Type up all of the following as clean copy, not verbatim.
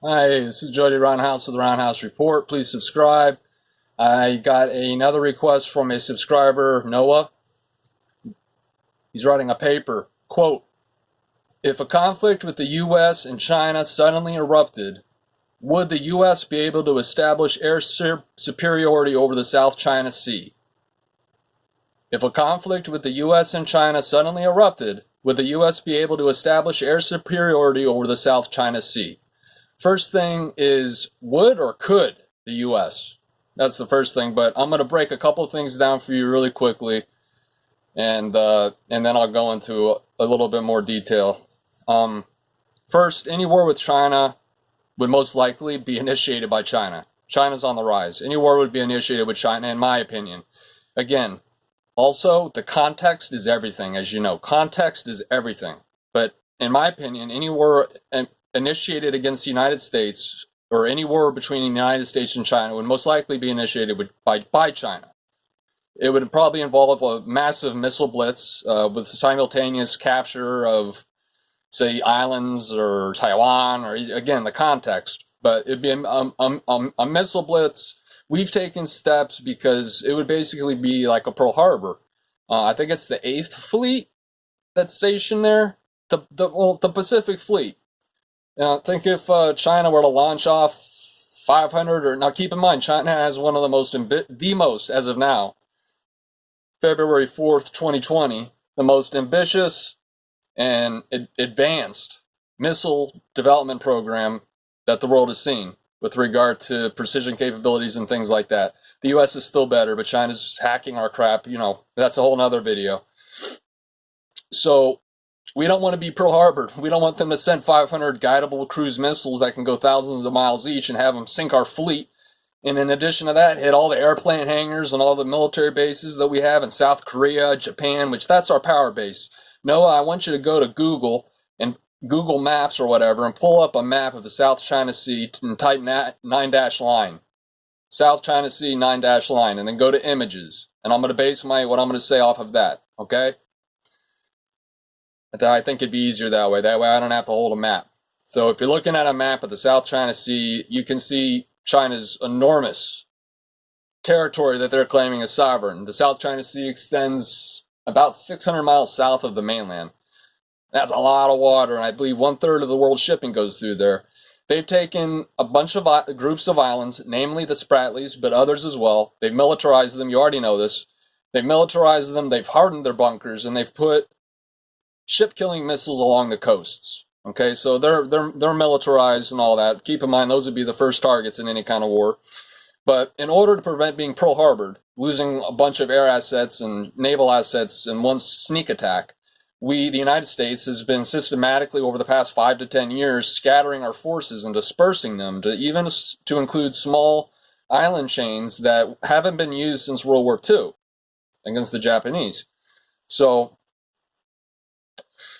Hi, this is Jody Roundhouse with the Roundhouse Report. Please subscribe. I got another request from a subscriber, Noah. He's writing a paper. Quote, if a conflict with the U.S. and China suddenly erupted, would the U.S. be able to establish air superiority over the South China Sea? If a conflict with the U.S. and China suddenly erupted, would the U.S. be able to establish air superiority over the South China Sea? First thing is, would or could the U.S.? That's the first thing, but I'm going to break a couple of things down for you really quickly, and then I'll go into a little bit more detail. First, any war with China would most likely be initiated by China. China's on the rise. Any war would be initiated with China, in my opinion. Again, also, the context is everything, as you know. Context is everything. But in my opinion, any war initiated against the United States, or any war between the United States and China, would most likely be initiated by China. It would probably involve a massive missile blitz with simultaneous capture of, say, islands or Taiwan, or again, the context. But it'd be a missile blitz. We've taken steps because it would basically be like a Pearl Harbor. I think it's the 8th Fleet that's stationed there, the Pacific Fleet. Now, think if China were to launch off 500, or now keep in mind, China has one of the most, as of now, February 4th, 2020, the most ambitious and advanced missile development program that the world has seen with regard to precision capabilities and things like that. The U.S. is still better, but China's hacking our crap. You know, that's a whole nother video. So we don't want to be Pearl Harbor. We don't want them to send 500 guidable cruise missiles that can go thousands of miles each and have them sink our fleet. And in addition to that, hit all the airplane hangars and all the military bases that we have in South Korea, Japan, which that's our power base. Noah, I want you to go to Google and Google Maps or whatever and pull up a map of the South China Sea and type 9-line. South China Sea 9-line, and then go to images. And I'm going to base what I'm going to say off of that, okay? I think it'd be easier that way. That way I don't have to hold a map. So if you're looking at a map of the South China Sea, you can see China's enormous territory that they're claiming is sovereign. The South China Sea extends about 600 miles south of the mainland. That's a lot of water, and I believe 1/3 of the world's shipping goes through there. They've taken a bunch of groups of islands, namely the Spratlys, but others as well. They've militarized them. You already know this. They've militarized them. They've hardened their bunkers, and they've put ship-killing missiles along the coasts. Okay, so they're militarized and all that. Keep in mind, those would be the first targets in any kind of war. But in order to prevent being Pearl Harbored, losing a bunch of air assets and naval assets in one sneak attack, the United States, has been systematically over the past 5 to 10 years scattering our forces and dispersing them to include small island chains that haven't been used since World War II against the Japanese. So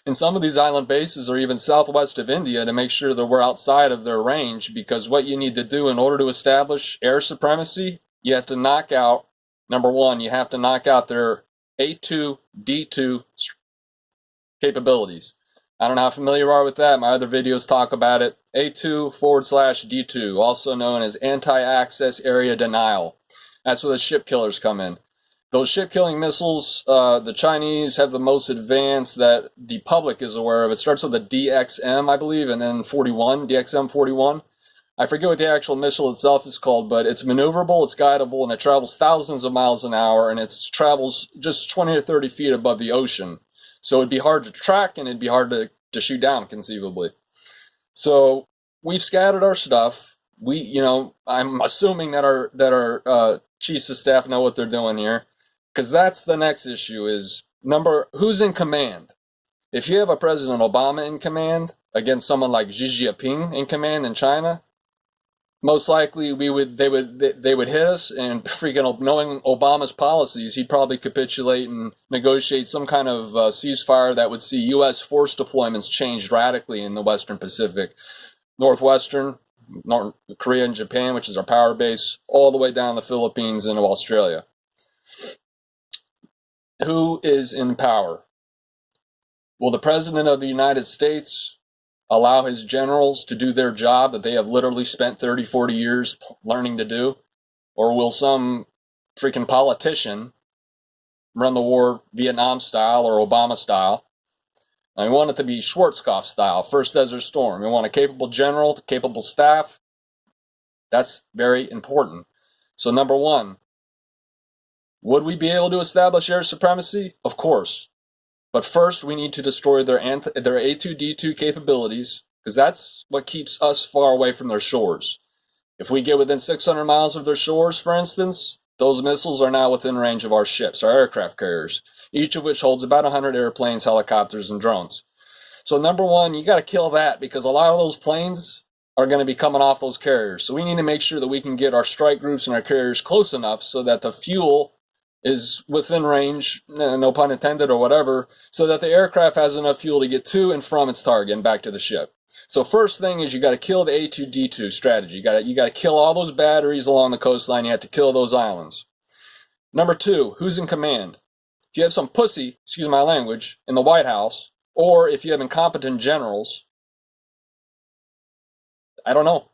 and some of these island bases are even southwest of India to make sure that we're outside of their range, because what you need to do in order to establish air supremacy, you have to knock out, number one, you have to knock out their A2, D2 capabilities. I don't know how familiar you are with that. My other videos talk about it. A2/D2, also known as anti-access area denial. That's where the ship killers come in. Those ship-killing missiles, the Chinese have the most advanced that the public is aware of. It starts with a DXM, I believe, and then DXM-41. I forget what the actual missile itself is called, but it's maneuverable, it's guidable, and it travels thousands of miles an hour, and it travels just 20 or 30 feet above the ocean. So it'd be hard to track, and it'd be hard to shoot down, conceivably. So we've scattered our stuff. I'm assuming that our chiefs of staff know what they're doing here. Because that's the next issue is, who's in command? If you have a President Obama in command against someone like Xi Jinping in command in China, most likely they would hit us, and freaking knowing Obama's policies, he'd probably capitulate and negotiate some kind of ceasefire that would see U.S. force deployments changed radically in the Western Pacific, Northwestern, North Korea and Japan, which is our power base, all the way down the Philippines into Australia. Who is in power? Will the President of the United States allow his generals to do their job that they have literally spent 30, 40 years learning to do? Or will some freaking politician run the war Vietnam style or Obama style? And we want it to be Schwarzkopf style, First Desert Storm. We want a capable general, capable staff. That's very important. So number one, would we be able to establish air supremacy? Of course. But first, we need to destroy their A2D2 capabilities, because that's what keeps us far away from their shores. If we get within 600 miles of their shores, for instance, those missiles are now within range of our ships, our aircraft carriers, each of which holds about 100 airplanes, helicopters, and drones. So number one, you got to kill that, because a lot of those planes are going to be coming off those carriers. So we need to make sure that we can get our strike groups and our carriers close enough so that the fuel is within range, no pun intended or whatever, so that the aircraft has enough fuel to get to and from its target and back to the ship. So first thing is you got to kill the A2D2 strategy. You got to kill all those batteries along the coastline. You have to kill those islands. Number two, who's in command? If you have some pussy, excuse my language, in the White House, or if you have incompetent generals, I don't know.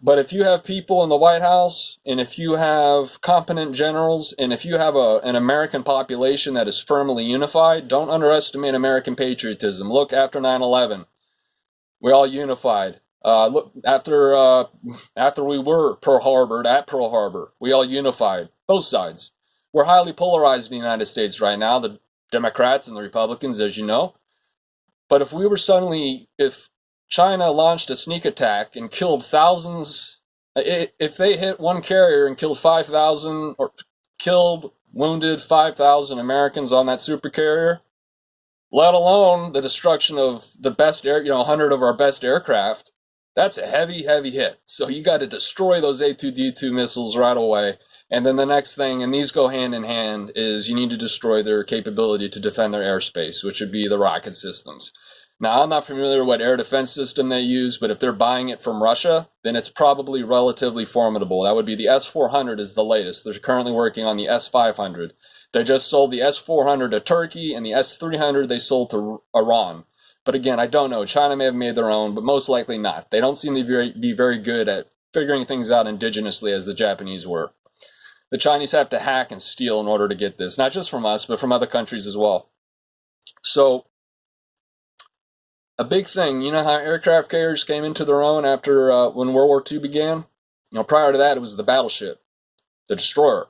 But if you have people in the White House, and if you have competent generals, and if you have an American population that is firmly unified, don't underestimate American patriotism. Look, after 9/11, we all unified. Look, after we were Pearl Harbored at Pearl Harbor, we all unified, both sides. We're highly polarized in the United States right now, the Democrats and the Republicans, as you know. But if China launched a sneak attack and killed thousands, if they hit one carrier and killed 5,000 or wounded 5,000 Americans on that supercarrier, let alone the destruction of the best 100 of our best aircraft, that's a heavy, heavy hit. So you got to destroy those A2D2 missiles right away. And then the next thing, and these go hand in hand, is you need to destroy their capability to defend their airspace, which would be the rocket systems. Now, I'm not familiar with what air defense system they use, but if they're buying it from Russia, then it's probably relatively formidable. That would be the S-400 is the latest. They're currently working on the S-500. They just sold the S-400 to Turkey, and the S-300 they sold to Iran. But again, I don't know. China may have made their own, but most likely not. They don't seem to be very good at figuring things out indigenously as the Japanese were. The Chinese have to hack and steal in order to get this, not just from us, but from other countries as well. So, a big thing, you know how aircraft carriers came into their own after when World War II began? Prior to that, it was the battleship, the destroyer.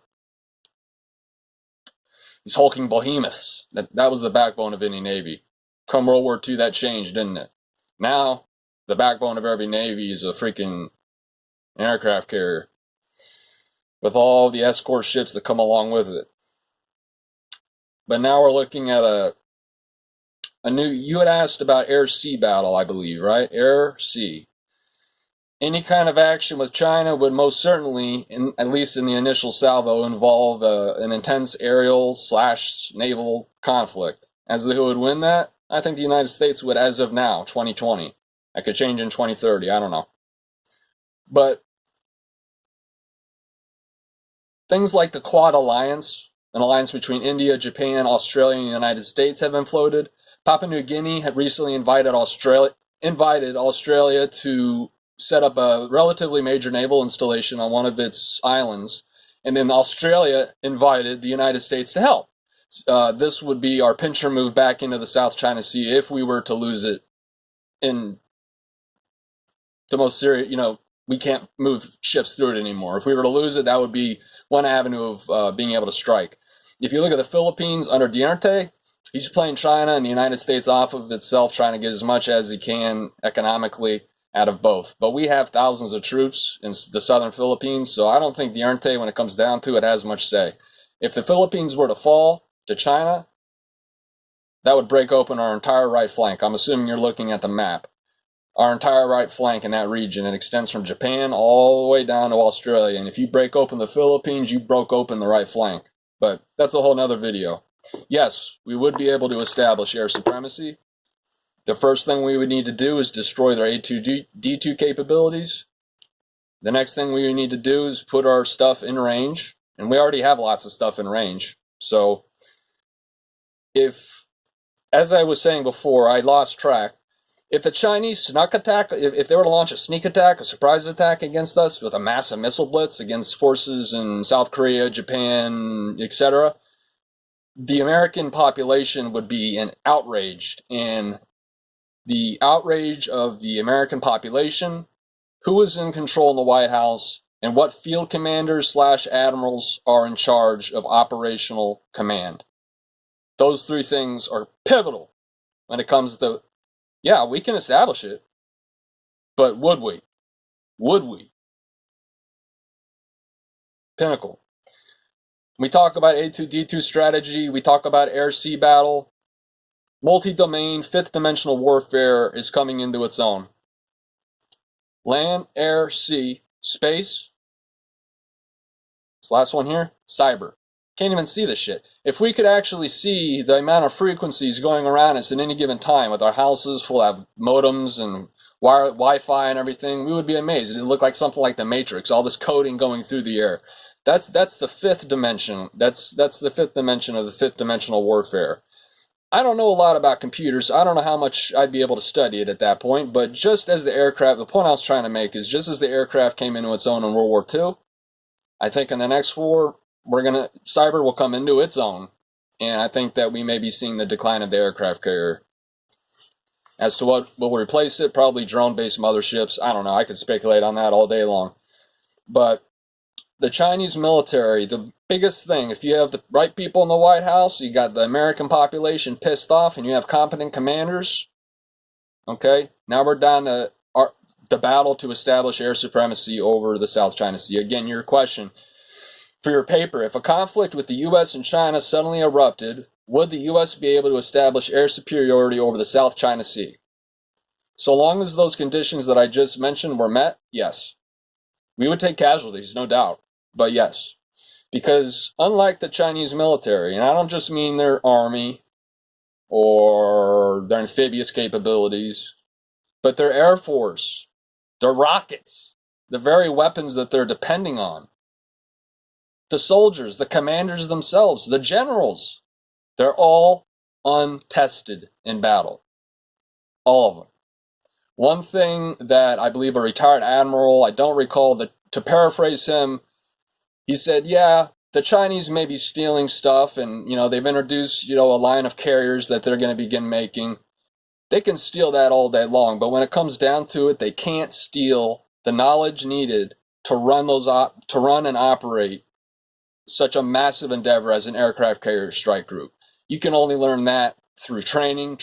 These hulking behemoths. That was the backbone of any navy. Come World War II, that changed, didn't it? Now, the backbone of every navy is a freaking aircraft carrier, with all the escort ships that come along with it. But now we're looking at a new, you had asked about air-sea battle, I believe, right? Air-sea. Any kind of action with China would most certainly, at least in the initial salvo, involve an intense aerial/naval conflict. As to who would win that, I think the United States would, as of now, 2020. That could change in 2030, I don't know. But things like the Quad Alliance, an alliance between India, Japan, Australia, and the United States, have been floated. Papua New Guinea had recently invited Australia to set up a relatively major naval installation on one of its islands, and then Australia invited the United States to help. This would be our pincher move back into the South China Sea if we were to lose it in the most serious, we can't move ships through it anymore. If we were to lose it, that would be one avenue of being able to strike. If you look at the Philippines under Duterte, he's playing China and the United States off of itself, trying to get as much as he can economically out of both. But we have thousands of troops in the southern Philippines, so I don't think Duterte, when it comes down to it, has much say. If the Philippines were to fall to China, that would break open our entire right flank. I'm assuming you're looking at the map. Our entire right flank in that region. It extends from Japan all the way down to Australia. And if you break open the Philippines, you broke open the right flank. But that's a whole nother video. Yes, we would be able to establish air supremacy. The first thing we would need to do is destroy their A2D2 capabilities. The next thing we would need to do is put our stuff in range. And we already have lots of stuff in range. So, as I was saying before, I lost track. If the Chinese snuck attack, if they were to launch a sneak attack, a surprise attack against us with a massive missile blitz against forces in South Korea, Japan, etc., the American population would be outraged. And the outrage of the American population, who is in control in the White House, and what field commanders / admirals are in charge of operational command. Those three things are pivotal when it comes to, yeah, we can establish it, but would we? Would we? Pinnacle. We talk about A2D2 strategy, we talk about air-sea battle. Multi-domain, fifth dimensional warfare is coming into its own. Land, air, sea, space. This last one here, cyber. Can't even see this shit. If we could actually see the amount of frequencies going around us at any given time with our houses full of modems and Wi-Fi and everything, we would be amazed. It'd look like something like the Matrix, all this coding going through the air. That's the fifth dimension. That's the fifth dimension of the fifth dimensional warfare. I don't know a lot about computers. I don't know how much I'd be able to study it at that point, but just as the aircraft, the point I was trying to make is just as the aircraft came into its own in World War II, I think in the next war, cyber will come into its own, and I think that we may be seeing the decline of the aircraft carrier. As to what will replace it, probably drone-based motherships. I don't know. I could speculate on that all day long. But the Chinese military, the biggest thing, if you have the right people in the White House, you got the American population pissed off, and you have competent commanders, okay? Now we're down to the battle to establish air supremacy over the South China Sea. Again, your question for your paper, if a conflict with the U.S. and China suddenly erupted, would the U.S. be able to establish air superiority over the South China Sea? So long as those conditions that I just mentioned were met, yes. We would take casualties, no doubt, but yes. Because unlike the Chinese military, and I don't just mean their army or their amphibious capabilities, but their air force, their rockets, the very weapons that they're depending on, the soldiers, the commanders themselves, the generals, they're all untested in battle. All of them. One thing that I believe a retired admiral, I don't recall, to paraphrase him, he said, yeah, the Chinese may be stealing stuff, and they've introduced a line of carriers that they're going to begin making. They can steal that all day long, but when it comes down to it, they can't steal the knowledge needed to run and operate such a massive endeavor as an aircraft carrier strike group. You can only learn that through training.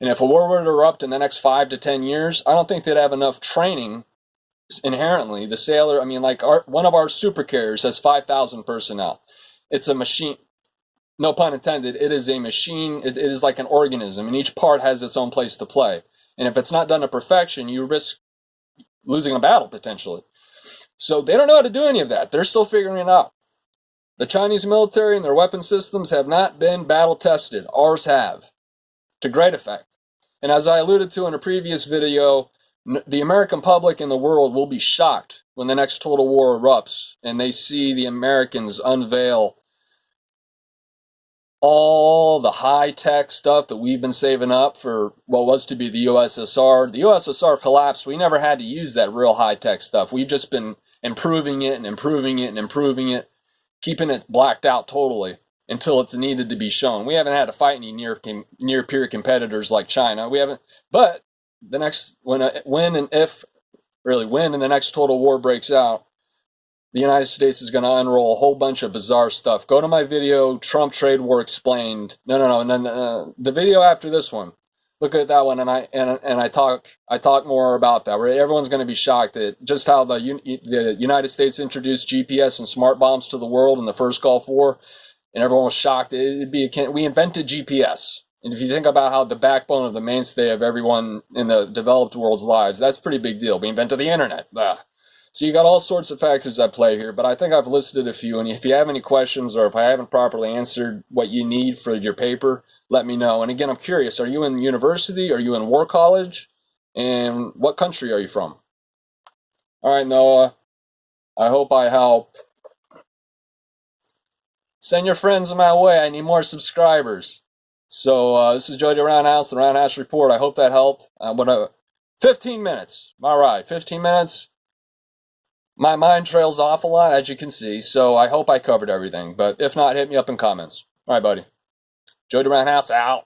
And if a war were to erupt in the next 5 to 10 years, I don't think they'd have enough training inherently. The sailor, one of our super carriers has 5,000 personnel. It's a machine. No pun intended, it is a machine. It is like an organism, and each part has its own place to play. And if it's not done to perfection, you risk losing a battle potentially. So they don't know how to do any of that. They're still figuring it out. The Chinese military and their weapon systems have not been battle tested. Ours have, to great effect. And as I alluded to in a previous video, the American public and the world will be shocked when the next total war erupts and they see the Americans unveil all the high-tech stuff that we've been saving up for what was to be the USSR. The USSR collapsed. We never had to use that real high-tech stuff. We've just been improving it, keeping it blacked out totally until it's needed to be shown. We haven't had to fight any near-peer competitors like China. We haven't. But the next, when and the next total war breaks out, the United States is going to unroll a whole bunch of bizarre stuff. Go to my video, Trump Trade War Explained. No. The video after this one. Look at that one, and I talk more about that. Where everyone's going to be shocked at just how the United States introduced GPS and smart bombs to the world in the first Gulf War, and everyone was shocked. We invented GPS, and if you think about how the backbone of the mainstay of everyone in the developed world's lives, that's a pretty big deal. We invented the internet. So you got all sorts of factors at play here, but I think I've listed a few, and if you have any questions or if I haven't properly answered what you need for your paper, let me know. And again, I'm curious, are you in university? Are you in war college? And what country are you from? All right, Noah, I hope I helped. Send your friends my way. I need more subscribers. So this is Jody Roundhouse, the Roundhouse Report. I hope that helped. 15 minutes. All right, 15 minutes. My mind trails off a lot, as you can see, so I hope I covered everything. But if not, hit me up in comments. All right, buddy. Jody Roundhouse out.